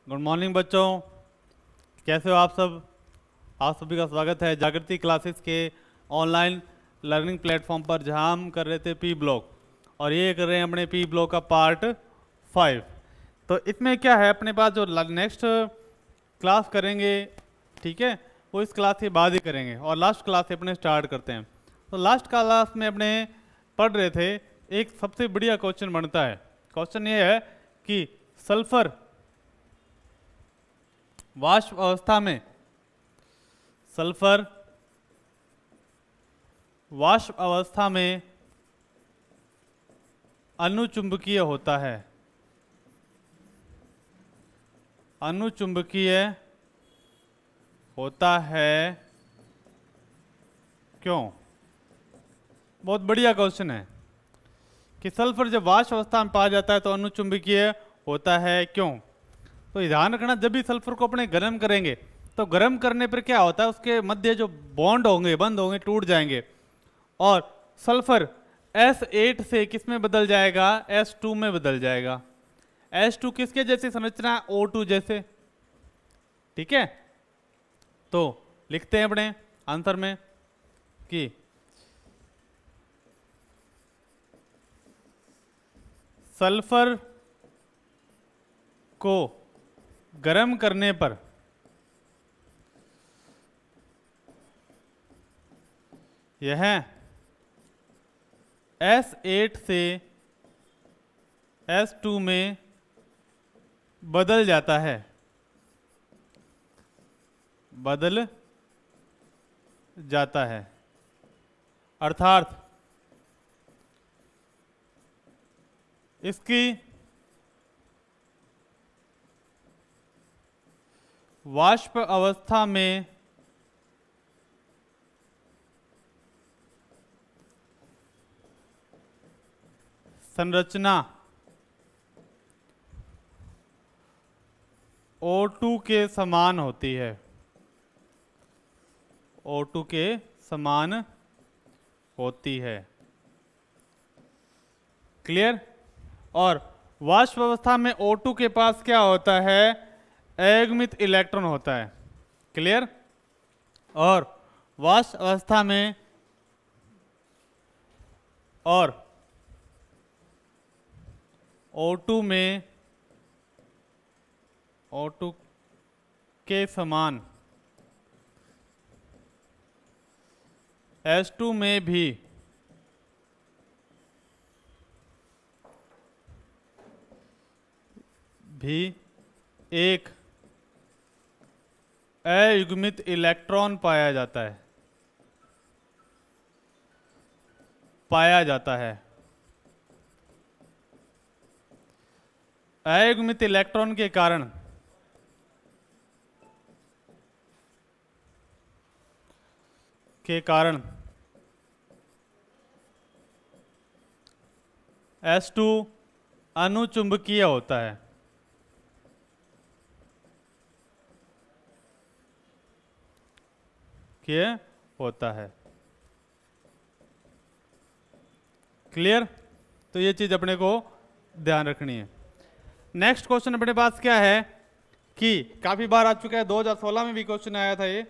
Good morning बच्चों, कैसे हो आप सब। आप सभी का स्वागत है जागृति क्लासेस के ऑनलाइन लर्निंग प्लेटफॉर्म पर, जहां हम कर रहे थे पी ब्लॉक और ये कर रहे हैं अपने पी ब्लॉक का पार्ट 5। तो इसमें क्या है, अपने पास जो नेक्स्ट क्लास करेंगे, ठीक है, वो इस क्लास के बाद ही करेंगे और लास्ट क्लास से अपने स्टार्ट करते हैं। तो लास्ट क्लास में अपने पढ़ रहे थे, एक सबसे बढ़िया क्वेश्चन बनता है। क्वेश्चन ये है कि सल्फर वाष्प अवस्था में, सल्फर वाष्प अवस्था में अनुचुंबकीय होता है। अनुचुंबकीय होता है क्यों? बहुत बढ़िया क्वेश्चन है कि सल्फर जब वाष्प अवस्था में पाया जाता है तो अनुचुंबकीय होता है क्यों। तो ध्यान रखना, जब भी सल्फर को अपने गर्म करेंगे तो गर्म करने पर क्या होता है, उसके मध्य जो बॉन्ड होंगे, बंद होंगे, टूट जाएंगे और सल्फर S8 से किस में बदल जाएगा? S2 में बदल जाएगा। S2 किसके जैसी संरचना है? O2 जैसे। ठीक है, तो लिखते हैं अपने आंसर में कि सल्फर को गर्म करने पर यह S8 से S2 में बदल जाता है, बदल जाता है। अर्थात इसकी वाष्प अवस्था में संरचना O2 के समान होती है। O2 के समान होती है। क्लियर? और वाष्प अवस्था में O2 के पास क्या होता है? अयुग्मित इलेक्ट्रॉन होता है। क्लियर? और वाष्प अवस्था में और O2 में O2 के समान S2 में भी एक अयुग्मित इलेक्ट्रॉन पाया जाता है, अयुग्मित इलेक्ट्रॉन के कारण S2 अनुचुंबकीय होता है। क्लियर? तो ये चीज अपने को ध्यान रखनी है। नेक्स्ट क्वेश्चन अपने पास क्या है कि काफी बार आ चुका है, 2016 में भी क्वेश्चन आया था ये,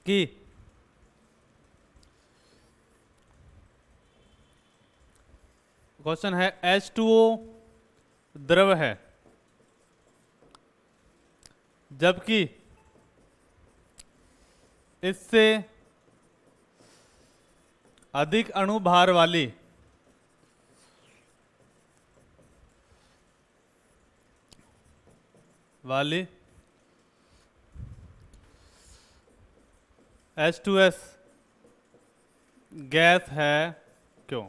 कि क्वेश्चन है H2O द्रव है जबकि इससे अधिक अणुभार वाली H2S गैस है क्यों?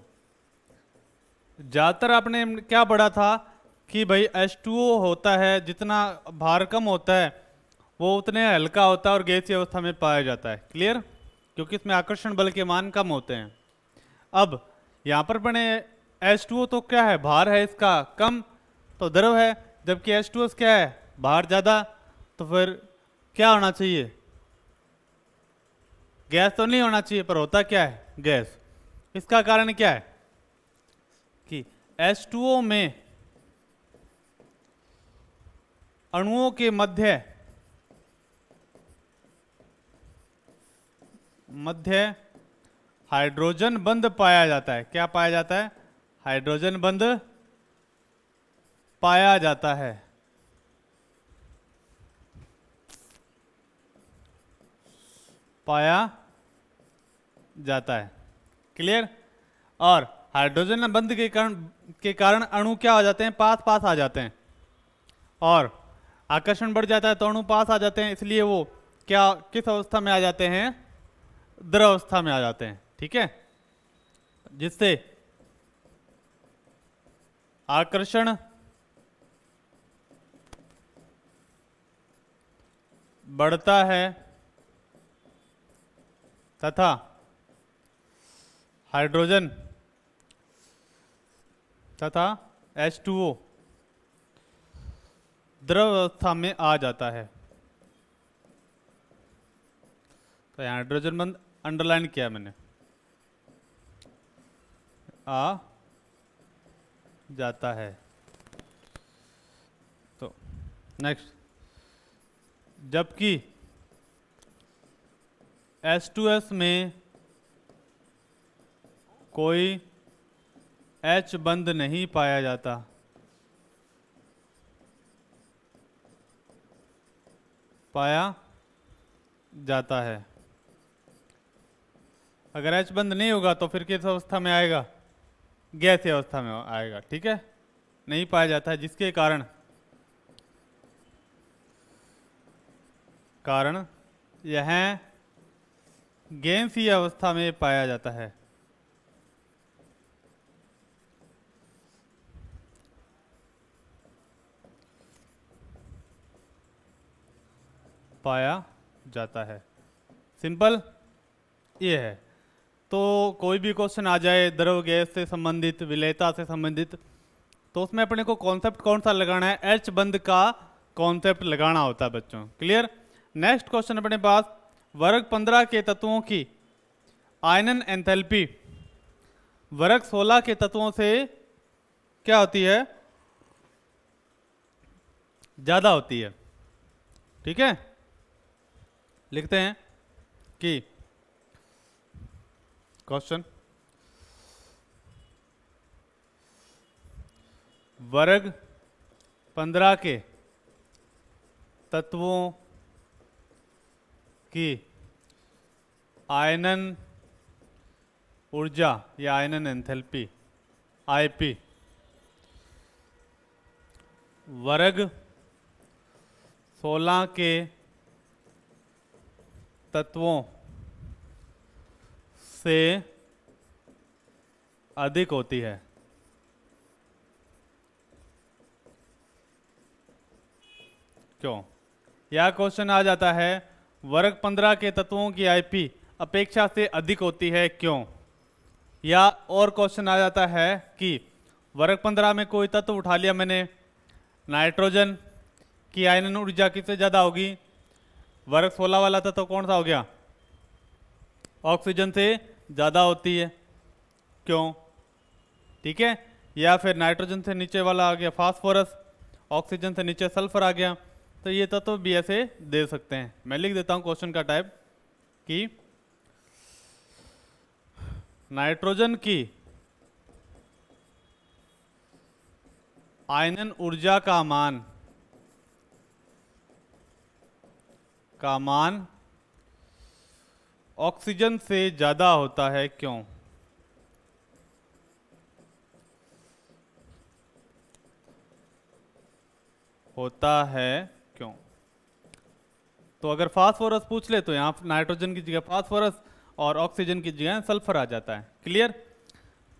ज्यादातर आपने क्या पढ़ा था कि भाई H2O होता है, जितना भार कम होता है वो उतने हल्का होता है और गैसीय अवस्था में पाया जाता है। क्लियर? क्योंकि इसमें आकर्षण बल के मान कम होते हैं। अब यहां पर बने H2O तो क्या है, भार है इसका कम, तो द्रव है, जबकि H2S क्या है, भार ज्यादा। तो फिर क्या होना चाहिए? गैस तो नहीं होना चाहिए, पर होता क्या है? गैस। इसका कारण क्या है कि H2O में अणुओं के मध्य हाइड्रोजन बंध पाया जाता है। क्या पाया जाता है? हाइड्रोजन बंध पाया जाता है। पाया जाता है। क्लियर? और हाइड्रोजन बंध के कारण अणु क्या हो जाते हैं? पास पास आ जाते हैं, और आकर्षण बढ़ जाता है तो अणु पास आ जाते हैं, इसलिए वो क्या किस अवस्था में आ जाते हैं? द्रव अवस्था में आ जाते हैं। ठीक है, जिससे आकर्षण बढ़ता है तथा हाइड्रोजन तथा H2O द्रव अवस्था में आ जाता है। तो यहाँ हाइड्रोजन बंध अंडरलाइन किया मैंने, आ जाता है। तो नेक्स्ट, जबकि H2S में कोई H बंध नहीं पाया जाता। पाया जाता है। अगर H बंध नहीं होगा तो फिर किस अवस्था में आएगा? गैसीय अवस्था में आएगा। ठीक है, नहीं पाया जाता है, जिसके कारण यह गैसीय अवस्था में पाया जाता है। पाया जाता है। सिंपल ये है। तो कोई भी क्वेश्चन आ जाए द्रव गैस से संबंधित, विलेयता से संबंधित, तो उसमें अपने को कॉन्सेप्ट कौन सा लगाना है? H बंध का कॉन्सेप्ट लगाना होता है बच्चों। क्लियर? नेक्स्ट क्वेश्चन अपने पास, वर्ग 15 के तत्वों की आयनन एंथैल्पी वर्ग 16 के तत्वों से क्या होती है? ज्यादा होती है। ठीक है, लिखते हैं कि क्वेश्चन, वर्ग 15 के तत्वों की आयनन ऊर्जा या आयनन एंथैल्पी आईपी वर्ग 16 के तत्वों से अधिक होती है। क्यों? यह क्वेश्चन आ जाता है, वर्ग 15 के तत्वों की आईपी अपेक्षा से अधिक होती है, क्यों? या और क्वेश्चन आ जाता है कि वर्ग 15 में कोई तत्व उठा लिया मैंने, नाइट्रोजन की आयनन ऊर्जा किससे ज़्यादा होगी? वर्ग 16 वाला तत्व कौन सा हो गया? ऑक्सीजन से ज़्यादा होती है, क्यों? ठीक है, या फिर नाइट्रोजन से नीचे वाला आ गया फास्फोरस, ऑक्सीजन से नीचे सल्फर आ गया। तो ये तत्व भी ऐसे दे सकते हैं। मैं लिख देता हूँ क्वेश्चन का टाइप कि नाइट्रोजन की आयनन ऊर्जा का मान ऑक्सीजन से ज्यादा होता है, क्यों? होता है क्यों? तो अगर फास्फोरस पूछ ले तो यहाँ नाइट्रोजन की जगह फास्फोरस और ऑक्सीजन की जगह सल्फर आ जाता है। क्लियर?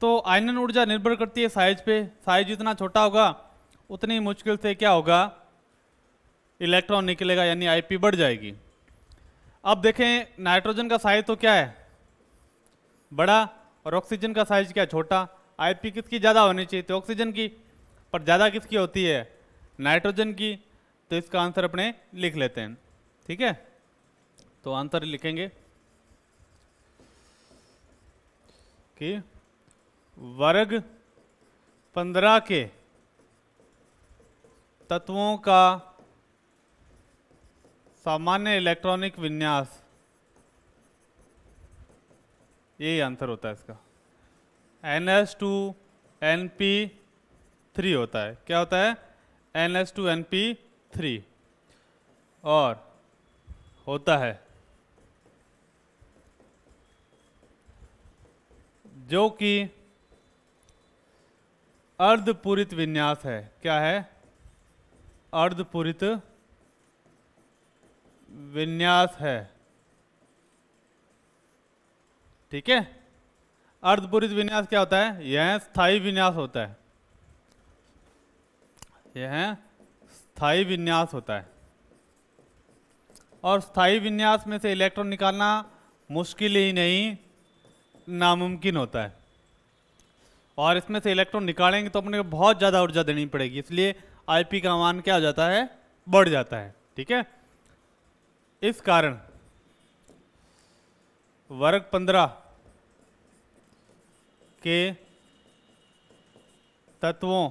तो आयनन ऊर्जा निर्भर करती है साइज पे। साइज जितना छोटा होगा उतनी मुश्किल से क्या होगा? इलेक्ट्रॉन निकलेगा, यानी आईपी बढ़ जाएगी। अब देखें, नाइट्रोजन का साइज तो क्या है? बड़ा, और ऑक्सीजन का साइज क्या? छोटा। आईपी किसकी ज़्यादा होनी चाहिए? तो ऑक्सीजन की, पर ज़्यादा किसकी होती है? नाइट्रोजन की। तो इसका आंसर अपने लिख लेते हैं। ठीक है, तो आंसर लिखेंगे कि वर्ग 15 के तत्वों का सामान्य इलेक्ट्रॉनिक विन्यास, यही आंसर होता है इसका। NH2NP3 होता है। क्या होता है? NH2NP3। और होता है जो कि अर्धपूरित विन्यास है। क्या है? अर्धपूरित विन्यास है। ठीक है। अर्धपूरित विन्यास क्या होता है? यह स्थायी विन्यास होता है। यह स्थायी विन्यास होता है। और स्थायी विन्यास में से इलेक्ट्रॉन निकालना मुश्किल ही नहीं, नामुमकिन होता है। और इसमें से इलेक्ट्रॉन निकालेंगे तो अपने को बहुत ज़्यादा ऊर्जा देनी पड़ेगी, इसलिए आईपी का मान क्या हो जाता है? बढ़ जाता है। ठीक है। इस कारण वर्ग 15 के तत्वों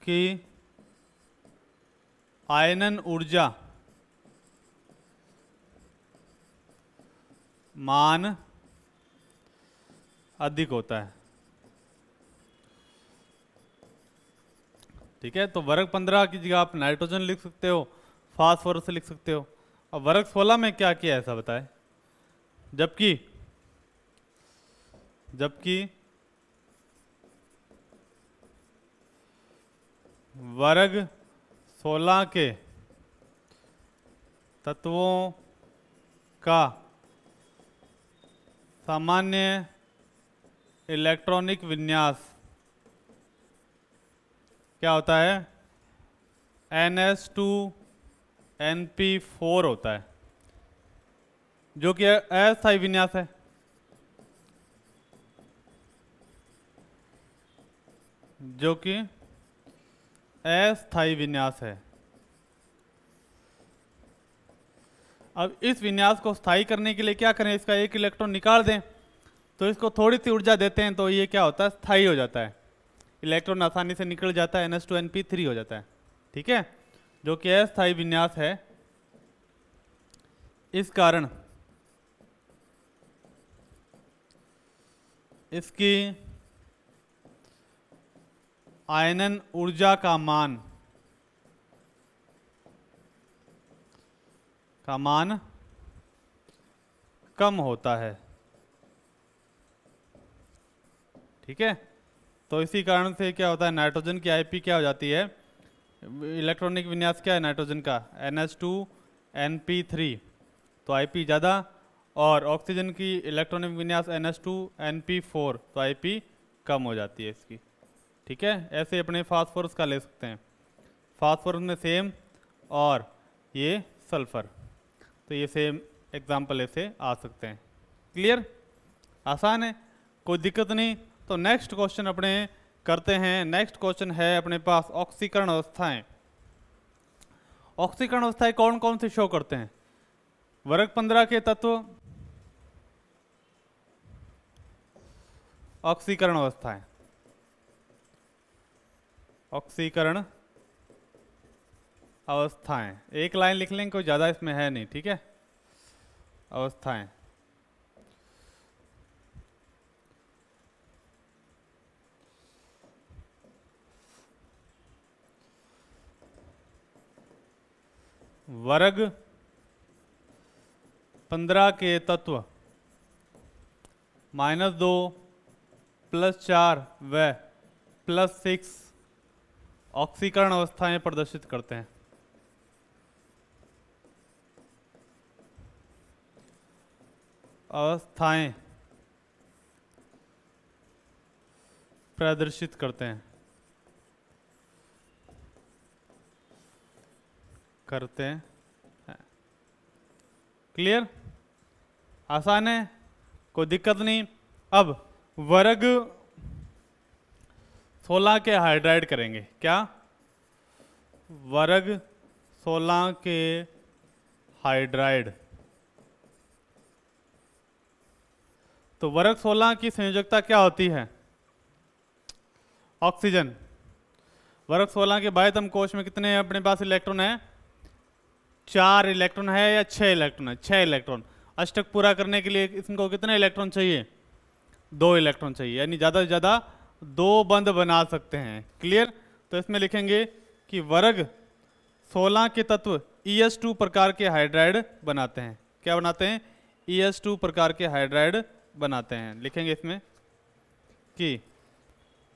की आयनन ऊर्जा मान अधिक होता है। ठीक है। तो वर्ग 15 की जगह आप नाइट्रोजन लिख सकते हो, फास्फोरस लिख सकते हो। अब वर्ग 16 में क्या किया ऐसा बताए? जबकि वर्ग 16 के तत्वों का सामान्य इलेक्ट्रॉनिक विन्यास क्या होता है? NH2NP4 होता है, जो कि अस्थायी विन्यास है। जो कि अस्थायी विन्यास है। अब इस विन्यास को स्थायी करने के लिए क्या करें? इसका एक इलेक्ट्रॉन निकाल दें, तो इसको थोड़ी सी ऊर्जा देते हैं तो ये क्या होता है? स्थायी हो जाता है। इलेक्ट्रॉन आसानी से निकल जाता है, NH2NP3 हो जाता है। ठीक है। जो कि अस्थायी विन्यास है। इस कारण इसकी आयनन ऊर्जा का मान कम होता है। ठीक है। तो इसी कारण से क्या होता है? नाइट्रोजन की आईपी क्या हो जाती है? इलेक्ट्रॉनिक विन्यास क्या है नाइट्रोजन का? NH2NP3, तो आईपी ज़्यादा। और ऑक्सीजन की इलेक्ट्रॉनिक विन्यास NH2NP4, तो आईपी कम हो जाती है इसकी। ठीक है। ऐसे अपने फास्फोरस का ले सकते हैं। फास्फोरस में सेम, और ये सल्फर, तो ये सेम एग्जाम्पल ऐसे आ सकते हैं। क्लियर? आसान है, कोई दिक्कत नहीं। तो नेक्स्ट क्वेश्चन अपने करते हैं। नेक्स्ट क्वेश्चन है अपने पास ऑक्सीकरण अवस्थाएं। ऑक्सीकरण अवस्थाएं कौन कौन से शो करते हैं? वर्ग 15 के तत्व ऑक्सीकरण अवस्थाएं। ऑक्सीकरण अवस्थाएं एक लाइन लिख लेंगे, कोई ज़्यादा इसमें है नहीं। ठीक है। अवस्थाएं, वर्ग 15 के तत्व -2, +4 व +6 ऑक्सीकरण अवस्थाएं प्रदर्शित करते हैं। अवस्थाएं प्रदर्शित करते हैं क्लियर? आसान है, कोई दिक्कत नहीं। अब वर्ग 16 के हाइड्राइड करेंगे। क्या? वर्ग 16 के हाइड्राइड। तो वर्ग 16 की संयोजकता क्या होती है? ऑक्सीजन। वर्ग 16 के बाह्यतम कोश में कितने अपने पास इलेक्ट्रॉन है? 4 इलेक्ट्रॉन है या 6 इलेक्ट्रॉन है? 6 इलेक्ट्रॉन। अष्टक पूरा करने के लिए इसको कितने इलेक्ट्रॉन चाहिए? 2 इलेक्ट्रॉन चाहिए, यानी ज़्यादा से ज़्यादा 2 बंध बना सकते हैं। क्लियर? तो इसमें लिखेंगे कि वर्ग 16 के तत्व ES2 प्रकार के हाइड्राइड बनाते हैं। क्या बनाते हैं? ES2 प्रकार के हाइड्राइड बनाते हैं। लिखेंगे इसमें कि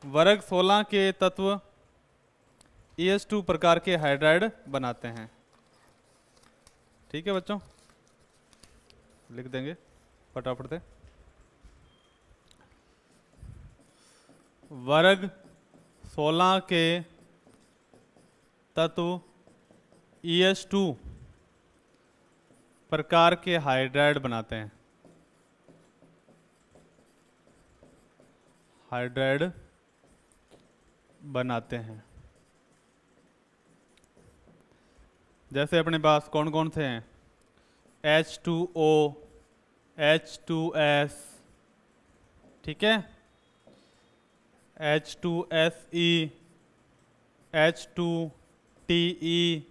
वर्ग 16 के तत्व ES2 प्रकार के हाइड्राइड बनाते हैं। ठीक है बच्चों, लिख देंगे फटाफट से। वर्ग 16 के तत्व ES2 प्रकार के हाइड्राइड बनाते हैं। हाइड्राइड बनाते हैं। जैसे अपने पास कौन कौन से हैं? H2O, H2S, ठीक है, H2SE, H2TE,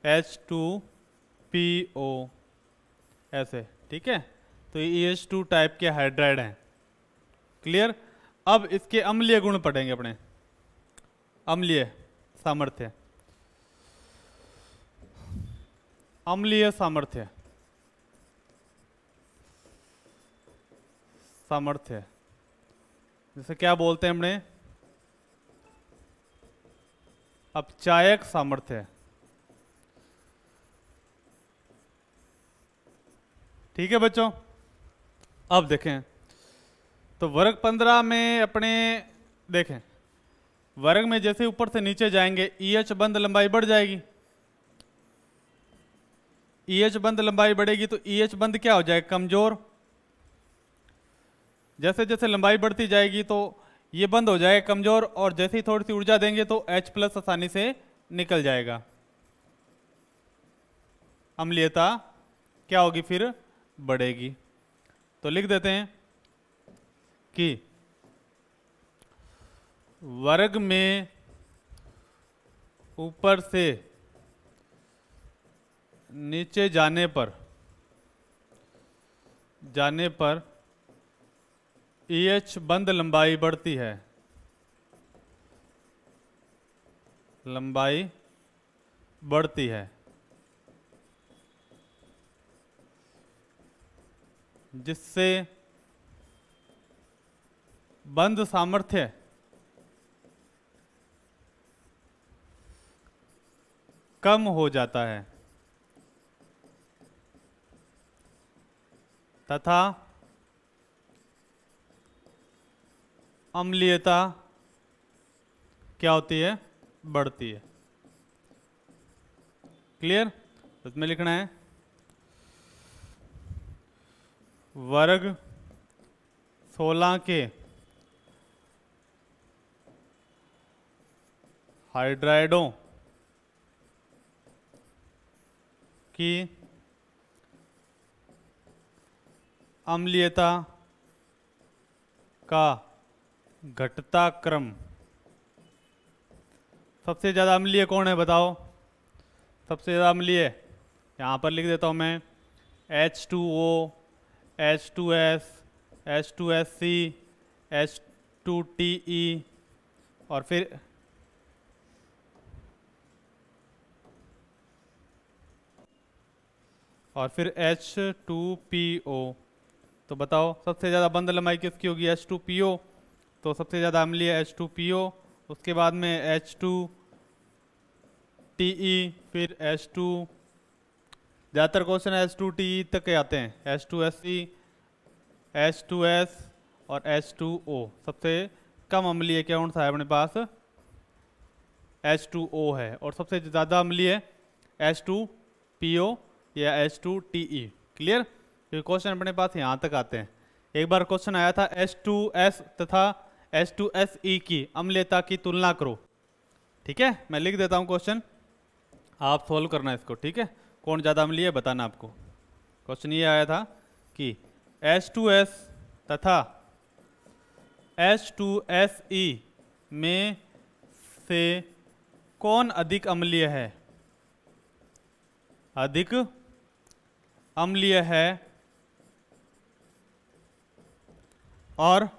H2PO, ऐसे। ठीक है, तो ये EH2 टाइप के हाइड्राइड हैं। क्लियर? अब इसके अम्लीय गुण पढ़ेंगे अपने। अम्लीय सामर्थ्य, अम्लीय सामर्थ्य, सामर्थ्य जैसे क्या बोलते हैं हमने? अपचायक सामर्थ्य। ठीक है बच्चों, अब देखें तो वर्ग 15 में अपने देखें, वर्ग में जैसे ऊपर से नीचे जाएंगे EH बंध लंबाई बढ़ जाएगी। EH बंध लंबाई बढ़ेगी तो EH बंध क्या हो जाएगा? कमजोर। जैसे जैसे लंबाई बढ़ती जाएगी तो ये बंद हो जाएगा कमजोर, और जैसे ही थोड़ी सी ऊर्जा देंगे तो H+ आसानी से निकल जाएगा। अम्लीयता क्या होगी? फिर बढ़ेगी। तो लिख देते हैं कि वर्ग में ऊपर से नीचे जाने पर EH बंध लंबाई बढ़ती है, लंबाई बढ़ती है, जिससे बंध सामर्थ्य कम हो जाता है तथा अम्लीयता क्या होती है? बढ़ती है। क्लियर? इसमें लिखना है वर्ग 16 के हाइड्राइडों की अम्लीयता का घटता क्रम। सबसे ज़्यादा अम्लीय कौन है बताओ? सबसे ज़्यादा अम्लीय यहाँ पर लिख देता हूँ मैं, H2O, H2S, H2SC, H2TE और फिर H2PO। तो बताओ सबसे ज़्यादा बंध लंबाई किसकी होगी? H2PO। तो सबसे ज़्यादा अम्लीय H2PO, उसके बाद में H2TE, फिर H2, ज़्यादातर क्वेश्चन H2TE तक के आते हैं, H2SE, H2S और H2O। सबसे कम अम्लीय कौन सा है अपने पास? H2O है। और सबसे ज़्यादा अम्लीय H2PO या H2TE। क्लियर? तो क्वेश्चन अपने पास यहाँ तक आते हैं। एक बार क्वेश्चन आया था H2S तथा H2SE की अम्लीयता की तुलना करो। ठीक है, मैं लिख देता हूँ क्वेश्चन, आप सॉल्व करना इसको। ठीक है, कौन ज़्यादा अम्लीय है बताना आपको। क्वेश्चन ये आया था कि H2S तथा H2SE में से कौन अधिक अम्लीय है? अधिक अम्लीय है और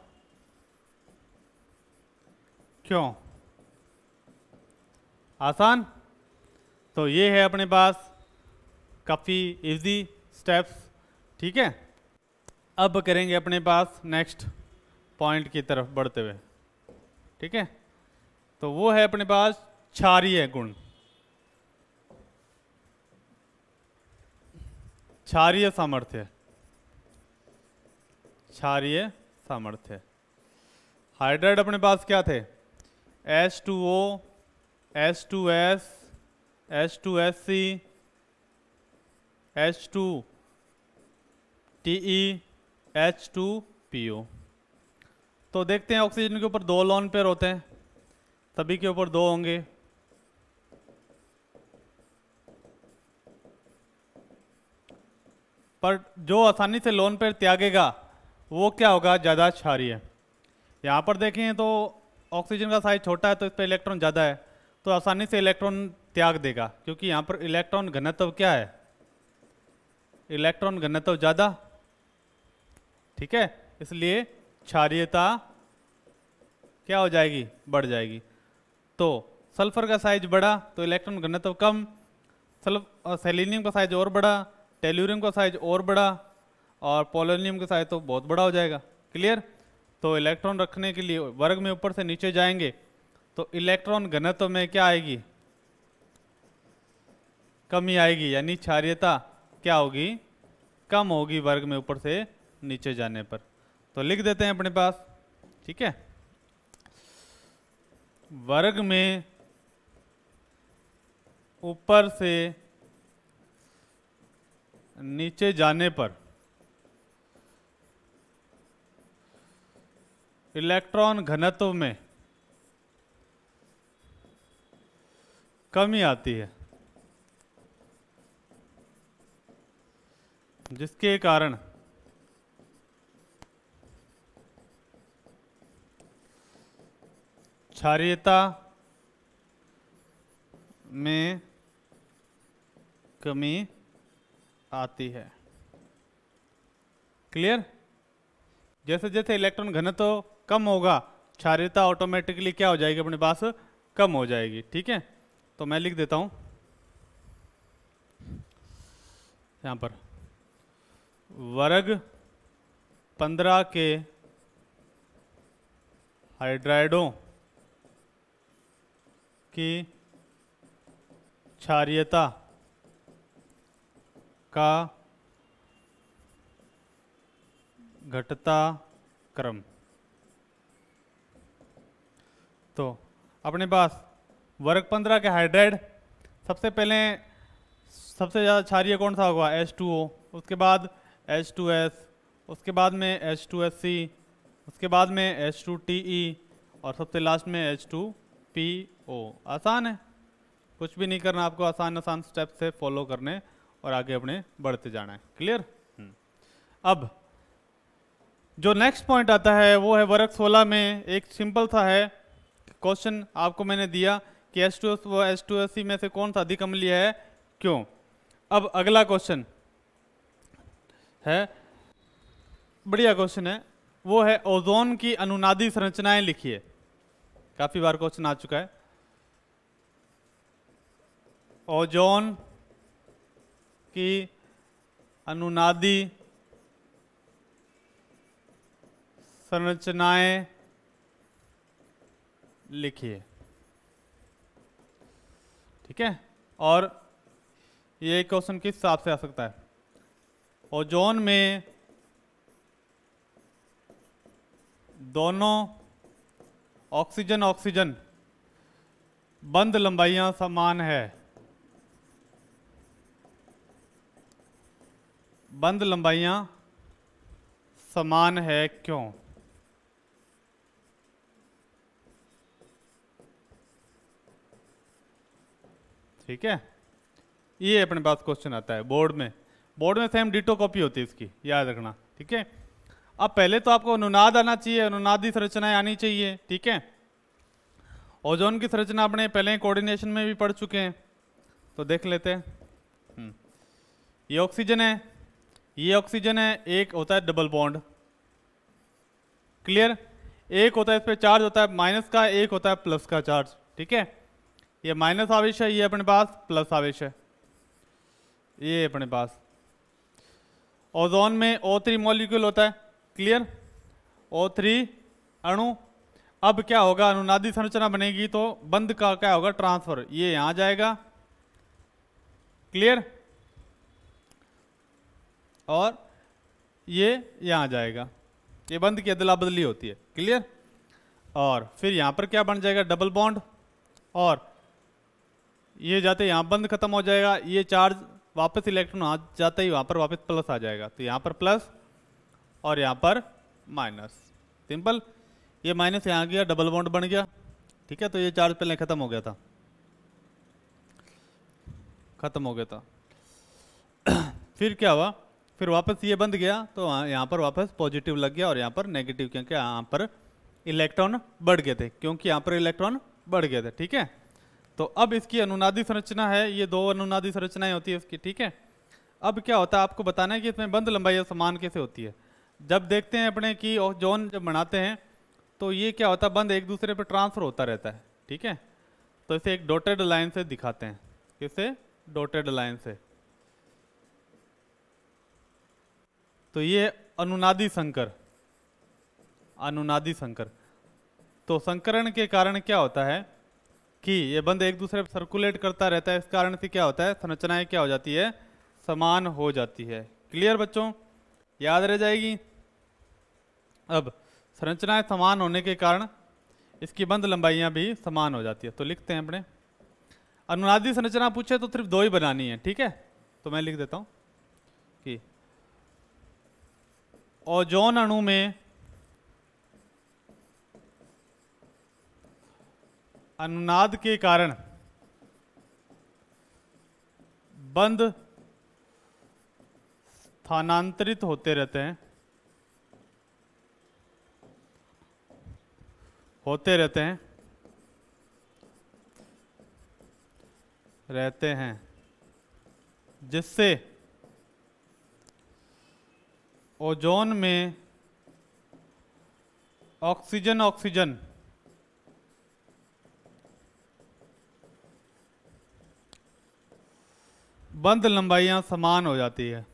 क्यों? आसान। तो ये है अपने पास काफ़ी इजी स्टेप्स। ठीक है, अब करेंगे अपने पास नेक्स्ट पॉइंट की तरफ बढ़ते हुए। ठीक है, तो वो है अपने पास क्षारीय गुण। क्षारीय सामर्थ्य, क्षारीय सामर्थ्य। हाइड्राइड अपने पास क्या थे? H2O, H2S, H2SC, H2TE, H2PO। तो देखते हैं ऑक्सीजन के ऊपर 2 लोन पेयर होते हैं, सभी के ऊपर 2 होंगे। पर जो आसानी से लोन पेयर त्यागेगा वो क्या होगा? ज़्यादा क्षारीय। यहाँ पर देखें तो ऑक्सीजन का साइज छोटा है तो इस पर इलेक्ट्रॉन ज़्यादा है, तो आसानी से इलेक्ट्रॉन त्याग देगा, क्योंकि यहाँ पर इलेक्ट्रॉन घनत्व क्या है? इलेक्ट्रॉन घनत्व ज़्यादा। ठीक है, इसलिए क्षारीयता क्या हो जाएगी? बढ़ जाएगी। तो सल्फर का साइज बढ़ा तो इलेक्ट्रॉन घनत्व कम, सेलेनियम का साइज और बढ़ा, टेल्यूरियम का साइज और बढ़ा, और पोलोनियम का साइज तो बहुत बड़ा हो जाएगा। क्लियर? तो इलेक्ट्रॉन रखने के लिए वर्ग में ऊपर से नीचे जाएंगे तो इलेक्ट्रॉन घनत्व में क्या आएगी? कमी आएगी, यानी क्षारीयता क्या होगी? कम होगी वर्ग में ऊपर से नीचे जाने पर। तो लिख देते हैं अपने पास। ठीक है, वर्ग में ऊपर से नीचे जाने पर इलेक्ट्रॉन घनत्व में कमी आती है, जिसके कारण क्षारीयता में कमी आती है। क्लियर? जैसे जैसे इलेक्ट्रॉन घनत्व कम होगा क्षारीयता ऑटोमेटिकली क्या हो जाएगी? अपने पास कम हो जाएगी। ठीक है, तो मैं लिख देता हूं यहां पर, वर्ग 15 के हाइड्राइडों की क्षारीयता का घटता क्रम। तो अपने पास वर्ग 15 के हाइड्राइड, सबसे पहले सबसे ज़्यादा क्षारीय कौन सा होगा? H2O, उसके बाद H2S, उसके बाद में H2SC, उसके बाद में H2TE और सबसे लास्ट में H2PO। आसान है, कुछ भी नहीं करना आपको, आसान आसान स्टेप से फॉलो करने और आगे अपने बढ़ते जाना है। क्लियर? अब जो नेक्स्ट पॉइंट आता है वो है वर्ग 16 में एक सिंपल सा है क्वेश्चन आपको मैंने दिया कि H2S व H2SC में से कौन सा अधिक अम्लीय है, क्यों? अब अगला क्वेश्चन है, बढ़िया क्वेश्चन है, वो है ओजोन की अनुनादी संरचनाएं लिखिए। काफी बार क्वेश्चन आ चुका है। ओजोन की अनुनादी संरचनाएं लिखिए। ठीक है, और ये क्वेश्चन किस हिसाब से आ सकता है? ओजोन में दोनों ऑक्सीजन ऑक्सीजन बंध लंबाइयां समान है। बंध लंबाइयां समान है, क्यों? ठीक है, ये अपने पास क्वेश्चन आता है बोर्ड में। बोर्ड में सेम डिटो कॉपी होती है इसकी, याद रखना। ठीक है, अब पहले तो आपको अनुनाद आना चाहिए, अनुनादी संरचनाएं आनी चाहिए। ठीक है, ओजोन की संरचना अपने पहले कोऑर्डिनेशन में भी पढ़ चुके हैं, तो देख लेते हैं। ये ऑक्सीजन है, ये ऑक्सीजन है, एक होता है डबल बॉन्ड, क्लियर। एक होता है इस पे चार्ज होता है माइनस का, एक होता है प्लस का चार्ज, ठीक है। ये माइनस आवेश है, ये अपने पास प्लस आवेश है, ये अपने पास। ओजोन में O3 मॉलिक्यूल होता है, क्लियर, O3 अणु। अब क्या होगा, अनुनादी संरचना बनेगी तो बंध का क्या होगा, ट्रांसफर, ये यहां जाएगा, क्लियर, और ये यहां जाएगा, ये बंध की अदला बदली होती है, क्लियर। और फिर यहां पर क्या बन जाएगा, डबल बॉन्ड, और ये जाते यहां बंध खत्म हो जाएगा, ये चार्ज वापस इलेक्ट्रॉन आ जाता ही वहां पर वापस प्लस आ जाएगा, तो यहां पर प्लस और यहां पर माइनस, सिंपल। ये माइनस यहां गया, डबल बॉन्ड बन गया, ठीक है। तो ये चार्ज पहले खत्म हो गया था, खत्म हो गया था। फिर क्या हुआ, फिर वापस ये बंद गया, तो यहाँ पर वापस पॉजिटिव लग गया और यहाँ पर नेगेटिव, क्योंकि यहाँ पर इलेक्ट्रॉन बढ़ गए थे, क्योंकि यहाँ पर इलेक्ट्रॉन बढ़ गए थे, ठीक है। तो अब इसकी अनुनादी संरचना है, ये दो अनुनादी संरचनाएं होती है इसकी, ठीक है। अब क्या होता है, आपको बताना है कि इसमें बंध लंबाई समान कैसे होती है। जब देखते हैं अपने की ओजोन जब बनाते हैं तो ये क्या होता है, बंध एक दूसरे पर ट्रांसफर होता रहता है, ठीक है। तो इसे एक डॉटेड लाइन से दिखाते हैं, किसे, डॉटेड लाइन से। तो ये अनुनादी संकर, अनुनादी संकर। तो संकरण के कारण क्या होता है कि ये बंध एक दूसरे पर सर्कुलेट करता रहता है, इस कारण से क्या होता है, संरचनाएं क्या हो जाती है, समान हो जाती है, क्लियर बच्चों, याद रह जाएगी। अब संरचनाएं समान होने के कारण इसकी बंध लंबाइयां भी समान हो जाती है। तो लिखते हैं अपने, अनुनादी संरचना पूछे तो सिर्फ दो ही बनानी है, ठीक है। तो मैं लिख देता हूं कि ओजोन अणु में अनुनाद के कारण बंध स्थानांतरित होते रहते हैं, जिससे ओजोन में ऑक्सीजन बंध लंबाइयां समान हो जाती है,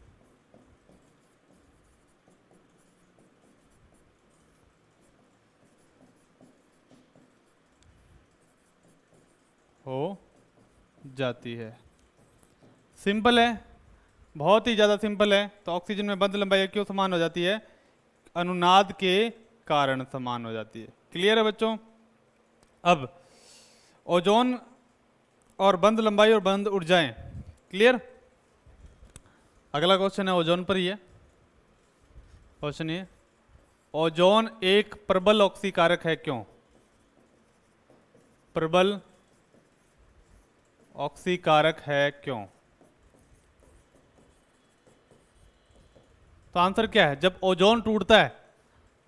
सिंपल है, बहुत ही ज्यादा सिंपल है। तो ऑक्सीजन में बंध लंबाई क्यों समान हो जाती है, अनुनाद के कारण समान हो जाती है, क्लियर है बच्चों। अब ओजोन और बंध लंबाई और बंध ऊर्जाएं, क्लियर। अगला क्वेश्चन है ओजोन पर ही है, क्वेश्चन ये, ओजोन एक प्रबल ऑक्सीकारक है क्यों, प्रबल ऑक्सीकारक है क्यों। तो आंसर क्या है, जब ओजोन टूटता है,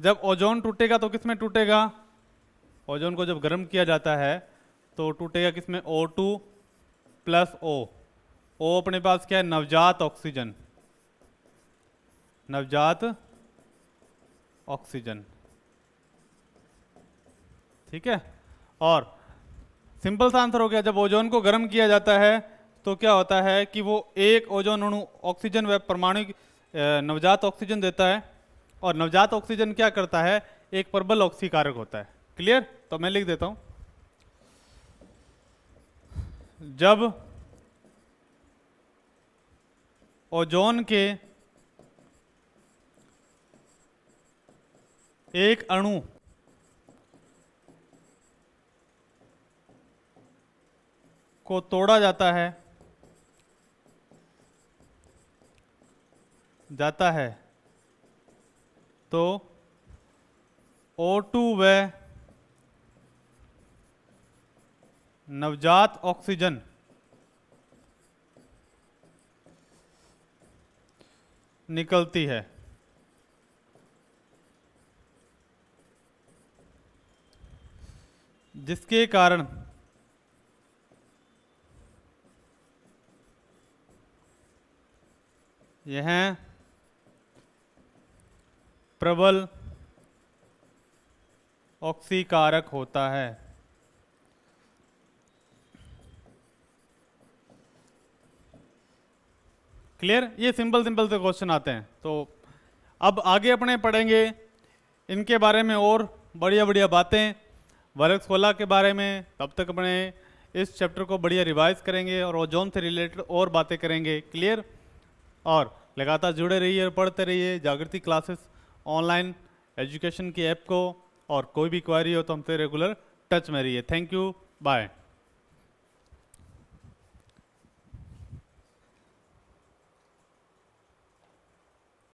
जब ओजोन टूटेगा तो किसमें टूटेगा, ओजोन को जब गर्म किया जाता है तो टूटेगा किसमें, O2 प्लस O अपने पास क्या है, नवजात ऑक्सीजन, नवजात ऑक्सीजन, ठीक है। और सिंपल सा आंसर हो गया, जब ओजोन को गर्म किया जाता है तो क्या होता है कि वो एक ओजोन अणु ऑक्सीजन व परमाणु नवजात ऑक्सीजन देता है, और नवजात ऑक्सीजन क्या करता है, एक प्रबल ऑक्सीकारक होता है, क्लियर। तो मैं लिख देता हूं, जब ओजोन के एक अणु को तोड़ा जाता है तो O2 व नवजात ऑक्सीजन निकलती है, जिसके कारण यह प्रबल ऑक्सीकारक होता है। क्लियर? ये सिंपल सिंपल से क्वेश्चन आते हैं। तो अब आगे अपने पढ़ेंगे इनके बारे में और बढ़िया बढ़िया बातें, वर्ग 16 के बारे में। तब तक अपने इस चैप्टर को बढ़िया रिवाइज करेंगे और ओजोन से रिलेटेड और बातें करेंगे। क्लियर? और लगातार जुड़े रहिए और पढ़ते रहिए जागृति क्लासेस ऑनलाइन एजुकेशन की ऐप को। और कोई भी क्वेरी हो तो हमसे रेगुलर टच में रहिए। Thank you, bye.